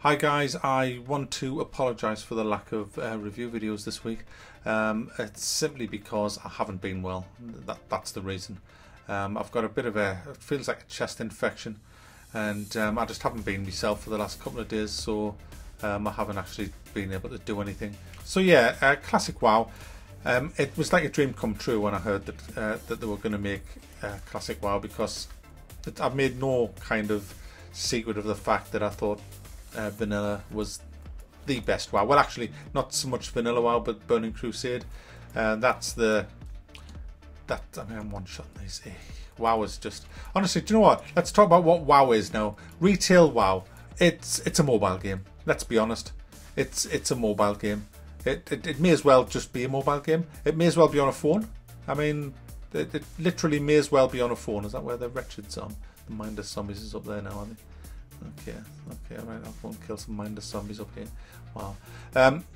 Hi guys, I want to apologise for the lack of review videos this week. It's simply because I haven't been well. That's the reason. I've got a bit of it feels like a chest infection, and I just haven't been myself for the last couple of days, so I haven't actually been able to do anything. So yeah, Classic WoW. It was like a dream come true when I heard that they were going to make Classic WoW, because I've made no kind of secret of the fact that I thought Vanilla was the best WoW. Well, actually, not so much Vanilla WoW, but Burning Crusade. I mean, I'm one-shotting these. WoW is just... Honestly, do you know what? Let's talk about what WoW is now. Retail WoW. It's a mobile game. Let's be honest. It's a mobile game. It may as well just be a mobile game. It may as well be on a phone. I mean, it literally may as well be on a phone. Is that where the Wretched's on? The Mindless Zombies is up there now, aren't they? Okay, right, I'll go and kill some mindless zombies up here. Wow.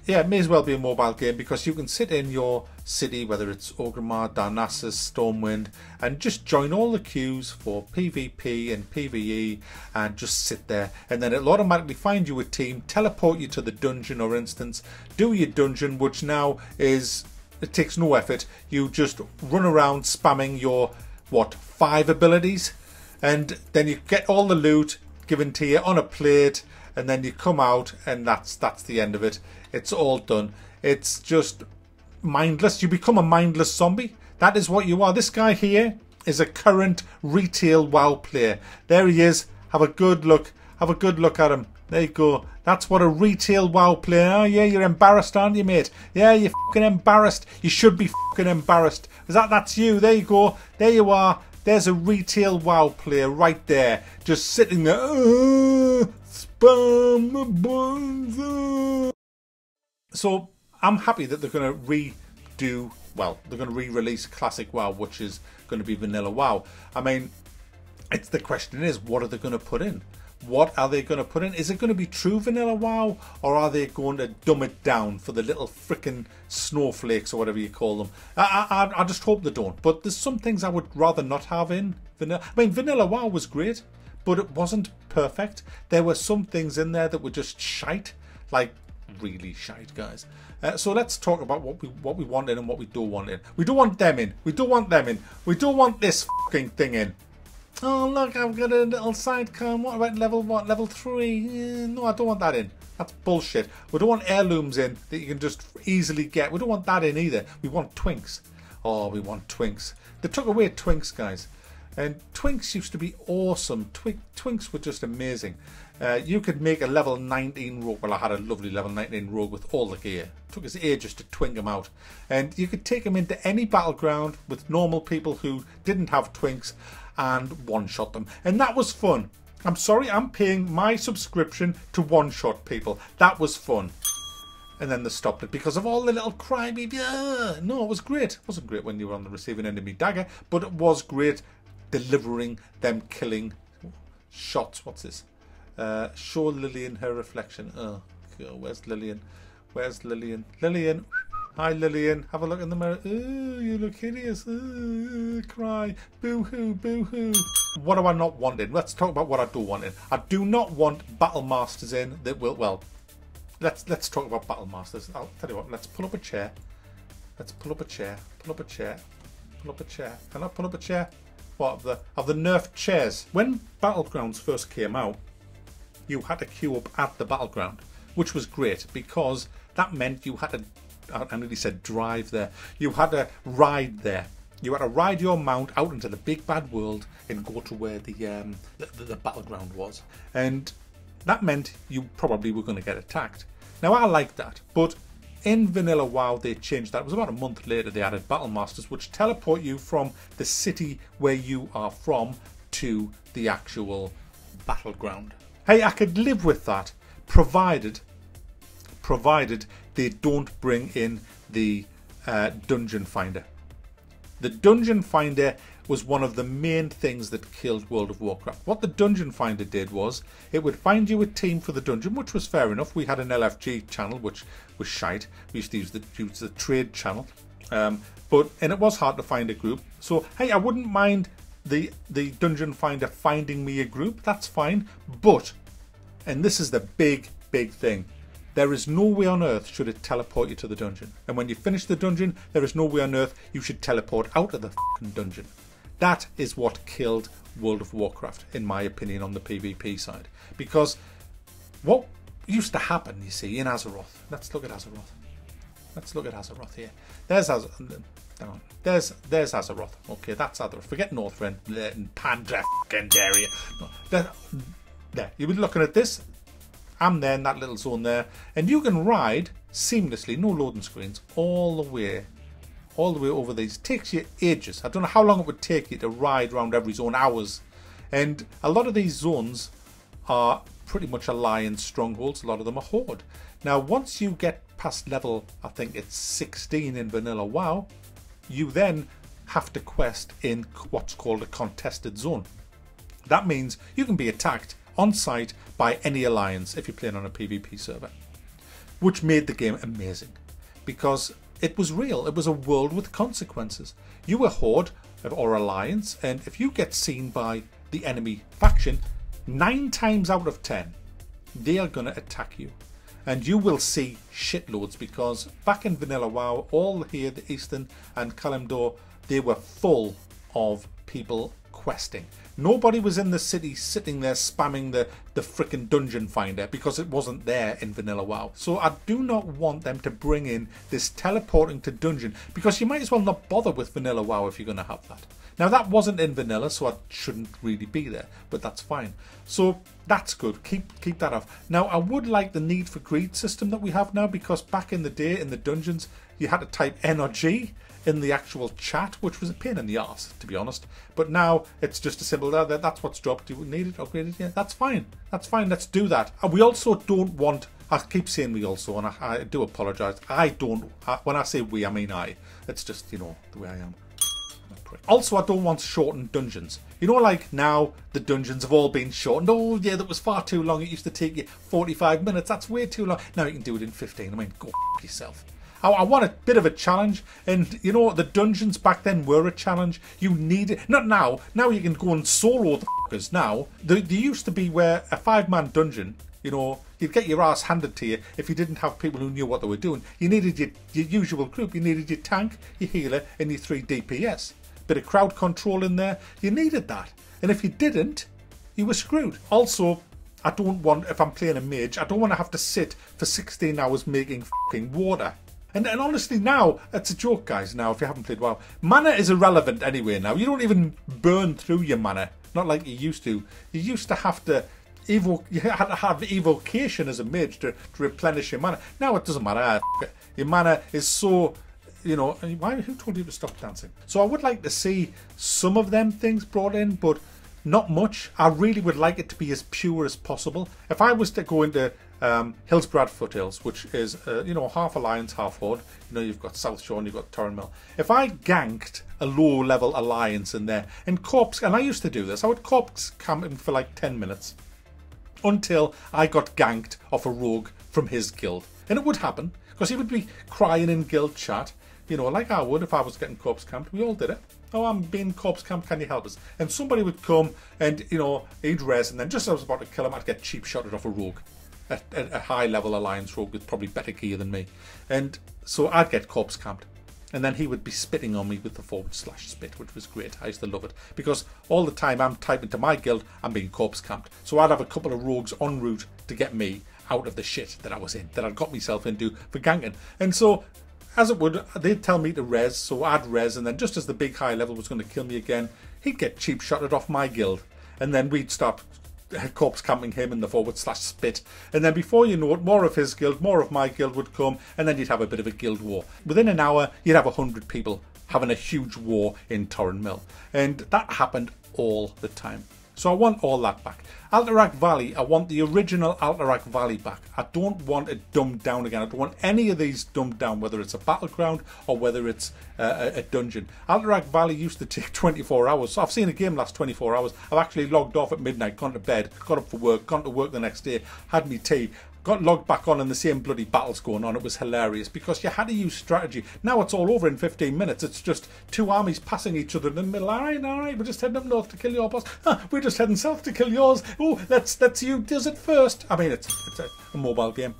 Yeah, it may as well be a mobile game, because you can sit in your city, whether it's Orgrimmar, Darnassus, Stormwind, and just join all the queues for PvP and PvE, and just sit there, and then it'll automatically find you a team, teleport you to the dungeon or instance, do your dungeon, which now is, it takes no effort. You just run around spamming your, 5 abilities, and then you get all the loot given to you on a plate, and then you come out, and that's the end of it. It's all done. It's just mindless. You become a mindless zombie. That is what you are. This guy here is a current retail WoW player. There he is. Have a good look. Have a good look at him. There you go. That's what a retail WoW player. Oh yeah, you're embarrassed, aren't you, mate? Yeah, you're fucking embarrassed. You should be fucking embarrassed. That's you. There you go. There you are. There's a retail WoW player right there, just sitting there. Spam the buttons. So I'm happy that they're going to they're going to re-release Classic WoW, which is going to be Vanilla WoW. I mean, the question is, what are they going to put in? What are they going to put in? Is it going to be true Vanilla WoW, or are they going to dumb it down for the little frickin' snowflakes or whatever you call them? I just hope they don't. But there's some things I would rather not have in Vanilla. I mean, Vanilla WoW was great, but it wasn't perfect. There were some things in there that were just shite, like really shite, guys. So let's talk about what we want in and what we don't want in. We don't want them in. We don't want them in. We don't want this fucking thing in. Oh look, I've got a little sidecar. What about level 3? No, I don't want that in. That's bullshit. We don't want heirlooms in that you can just easily get. We don't want that in either. We want twinks. Oh, we want twinks. They took away twinks, guys. And twinks used to be awesome. Twinks were just amazing. You could make a level 19 rogue. Well, I had a lovely level 19 rogue with all the gear. It took us ages to twink them out. And you could take them into any battleground with normal people who didn't have twinks and one-shot them. And that was fun. I'm sorry, I'm paying my subscription to one-shot people. That was fun. And then they stopped it because of all the little crybaby. No, it was great. It wasn't great when you were on the receiving end of me dagger, but it was great delivering them killing shots. What's this? Show Lillian her reflection. Oh, God, where's Lillian? Where's Lillian? Lillian. Hi Lillian, have a look in the mirror. Ooh, you look hideous. Ooh, cry. Boo-hoo, boo-hoo. What do I not want in? Let's talk about what I do want in. I do not want Battle Masters in that will, well, let's talk about Battle Masters. I'll tell you what, let's pull up a chair. Let's pull up a chair. Pull up a chair. Pull up a chair. Can I pull up a chair? What, of the nerfed chairs? When Battlegrounds first came out, you had to queue up at the Battleground, which was great, because that meant you had to, I nearly said drive there. You had to ride there. You had to ride your mount out into the big bad world and go to where the battleground was. And that meant you probably were going to get attacked. Now, I like that. But in Vanilla WoW, they changed that. It was about a month later they added Battle Masters, which teleport you from the city where you are from to the actual battleground. Hey, I could live with that, provided they don't bring in the Dungeon Finder. The Dungeon Finder was one of the main things that killed World of Warcraft. What the Dungeon Finder did was, it would find you a team for the dungeon, which was fair enough. We had an LFG channel, which was shite. We used to use the trade channel. And it was hard to find a group. So, hey, I wouldn't mind the Dungeon Finder finding me a group. That's fine. But And this is the big thing. There is no way on earth should it teleport you to the dungeon. And when you finish the dungeon, there is no way on earth you should teleport out of the fucking dungeon. That is what killed World of Warcraft, in my opinion, on the PvP side. Because what used to happen, you see, in Azeroth. Let's look at Azeroth. Let's look at Azeroth here. There's Azeroth. Hang on. There's Azeroth. Okay, that's Azeroth. Forget Northrend and Pandra fucking area. No, there. You'll be looking at this. I'm there in that little zone there, and you can ride seamlessly, no loading screens, all the way over these. It takes you ages. I don't know how long it would take you to ride around every zone, hours. And a lot of these zones are pretty much alliance strongholds. A lot of them are horde. Now, once you get past level, I think it's 16 in vanilla WoW, you then have to quest in what's called a contested zone. That means you can be attacked on site by any alliance if you're playing on a PvP server, which made the game amazing because it was real. It was a world with consequences. You were horde or alliance, and if you get seen by the enemy faction, 9 times out of 10 they are going to attack you, and you will see shitloads, because back in vanilla WoW, all here, the Eastern and Kalimdor, they were full of people questing. Nobody was in the city sitting there spamming the frickin' dungeon finder, because it wasn't there in vanilla WoW. So I do not want them to bring in this teleporting to dungeon, because you might as well not bother with vanilla WoW if you're going to have that. Now, that wasn't in vanilla, so it shouldn't really be there, but that's fine. So that's good. Keep that off. Now, I would like the Need for Greed system that we have now, because back in the day in the dungeons, you had to type N or G in the actual chat, which was a pain in the arse, to be honest. But now it's just a simple that's what's dropped. Do we need it? Upgraded? Yeah, that's fine. That's fine. Let's do that. And we also don't want, I keep saying we also, and I do apologise. When I say we, I mean I. It's just, you know, the way I am. Also, I don't want shortened dungeons. You know, like now the dungeons have all been shortened. Oh yeah, that was far too long. It used to take you 45 minutes. That's way too long. Now you can do it in 15. I mean, go f*** yourself. I want a bit of a challenge, and you know, the dungeons back then were a challenge. You need it. Not now. Now you can go and solo the fuckers. Now, there used to be where a 5-man dungeon, you know, you'd get your ass handed to you if you didn't have people who knew what they were doing. You needed your usual group. You needed your tank, your healer, and your 3 DPS. Bit of crowd control in there. You needed that. And if you didn't, you were screwed. Also, I don't want, if I'm playing a mage, I don't want to have to sit for 16 hours making fucking water. And honestly now, it's a joke, guys, now, if you haven't played WoW. Mana is irrelevant anyway now. You don't even burn through your mana. Not like you used to. You used to have to you had to have evocation as a mage to replenish your mana. Now it doesn't matter. Your mana is so, you know, who told you to stop dancing? So I would like to see some of them things brought in, but not much. I really would like it to be as pure as possible. If I was to go into Hillsbrad Foothills, which is, you know, half Alliance, half Horde. You know, you've got South Shore and you've got Torren Mill. If I ganked a low-level Alliance in there and I used to do this, I would corpse camp him for like 10 minutes until I got ganked off a rogue from his guild. And it would happen, because he would be crying in guild chat, you know, like I would if I was getting corpse camped. We all did it. Oh, I'm being corpse camped, can you help us? And somebody would come and, you know, he'd res, and then just as I was about to kill him, I'd get cheap shotted off a rogue. A high level Alliance rogue with probably better gear than me. And so I'd get corpse camped. And then he would be spitting on me with the /spit, which was great. I used to love it. Because all the time I'm typing to my guild, I'm being corpse camped. So I'd have a couple of rogues en route to get me out of the shit that I was in, that I'd got myself into for ganking. And so, as it would, they'd tell me to res, so I'd res, and then just as the big high level was going to kill me again, he'd get cheap shotted off my guild. And then we'd start corpse camping him in the /spit, and then before you know it, more of his guild, more of my guild would come, and then you'd have a bit of a guild war. Within an hour, you'd have 100 people having a huge war in Torren Mill, and that happened all the time. So I want all that back. Alterac Valley, I want the original Alterac Valley back. I don't want it dumbed down again. I don't want any of these dumbed down, whether it's a battleground or whether it's a dungeon. Alterac Valley used to take 24 hours. So I've seen a game last 24 hours. I've actually logged off at midnight, gone to bed, got up for work, gone to work the next day, had me tea, got logged back on and the same bloody battles going on. It was hilarious because you had to use strategy. Now it's all over in 15 minutes. It's just two armies passing each other in the middle. All right, we're just heading up north to kill your boss. We're just heading south to kill yours. Oh, let's you does it first. I mean, it's a mobile game.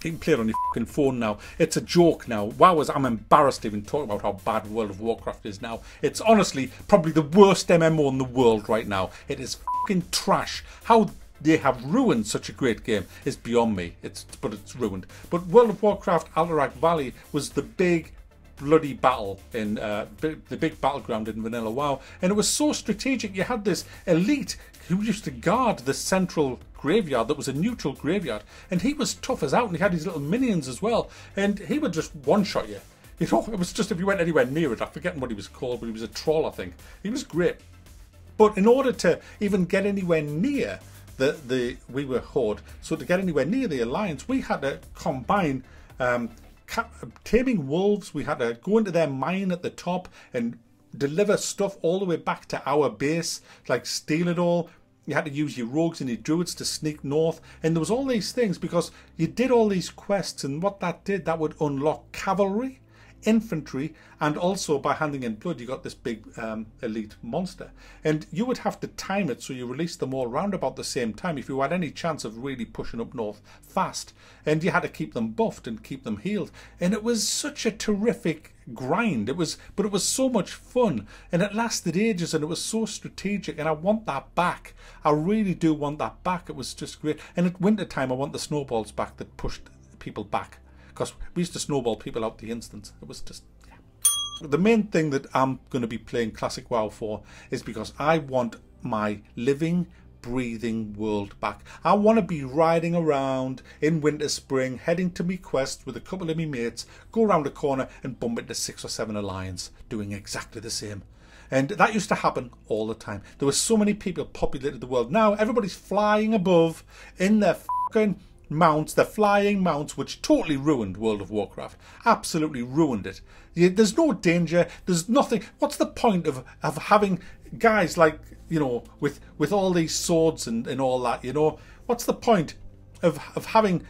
You can play it on your fucking phone now. It's a joke now. Wow, I'm embarrassed to even talk about how bad World of Warcraft is now. It's honestly probably the worst MMO in the world right now. It is fucking trash. How they have ruined such a great game is beyond me. But it's ruined. But World of Warcraft Alterac Valley was the big bloody battle in the big battleground in Vanilla WoW, and it was so strategic. You had this elite who used to guard the central graveyard that was a neutral graveyard, and he was tough as out, and he had his little minions as well, and he would just one-shot you. You know, it was just if you went anywhere near it. I'm forgetting what he was called, but he was a troll, I think. He was great. But in order to even get anywhere near we were Horde, so to get anywhere near the Alliance, we had to combine taming wolves. We had to go into their mine at the top and deliver stuff all the way back to our base, like steal it all. You had to use your rogues and your druids to sneak north, and there was all these things because you did all these quests, and what that did, that would unlock cavalry, infantry, and also by handing in blood you got this big elite monster, and you would have to time it so you released them all round about the same time if you had any chance of really pushing up north fast, and you had to keep them buffed and keep them healed, and it was such a terrific grind. It was so much fun, and it lasted ages, and it was so strategic, and I want that back. I really do want that back. It was just great. And at winter time I want the snowballs back that pushed people back, because we used to snowball people out the instance. It was just, yeah. The main thing that I'm going to be playing Classic WoW for is because I want my living, breathing world back. I want to be riding around in winter, spring, heading to me quest with a couple of me mates, go around a corner and bump into 6 or 7 Alliance doing exactly the same. And that used to happen all the time. There were so many people populated the world. Now everybody's flying above in their fucking mounts, their flying mounts, which totally ruined World of Warcraft. Absolutely ruined it. There's no danger. There's nothing. What's the point of having guys like, you know, with all these swords and all that, you know? What's the point of having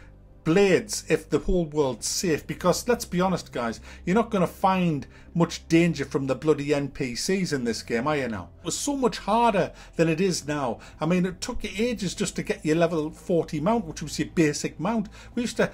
blades if the whole world's safe? Because let's be honest, guys, you're not going to find much danger from the bloody NPCs in this game, are you now? It was so much harder than it is now. I mean, it took you ages just to get your level 40 mount, which was your basic mount. We used to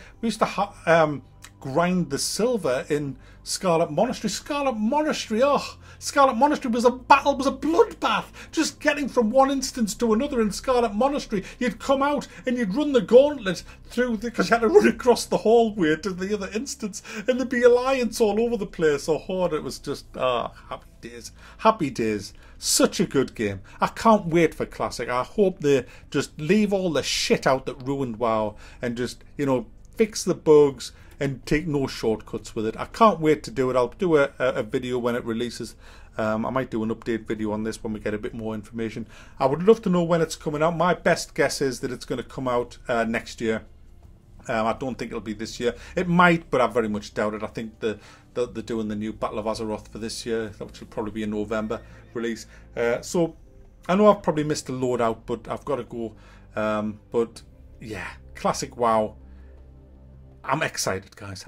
grind the silver in Scarlet Monastery. Scarlet Monastery was a battle, was a bloodbath. Just getting from one instance to another in Scarlet Monastery, you'd come out and you'd run the gauntlet through, because you had to run across the hallway to the other instance, and there'd be Alliance all over the place, or Horde. It was just, happy days. Happy days. Such a good game. I can't wait for Classic. I hope they just leave all the shit out that ruined WoW and just, you know, fix the bugs and take no shortcuts with it. I can't wait to do it. I'll do a video when it releases. I might do an update video on this when we get a bit more information. I would love to know when it's coming out. My best guess is that it's going to come out next year. I don't think it'll be this year. It might, but I very much doubt it. I think they're doing the new Battle of Azeroth for this year, which will probably be a November release. So I know I've probably missed a load out, but I've got to go. But yeah, Classic WoW. I'm excited, guys.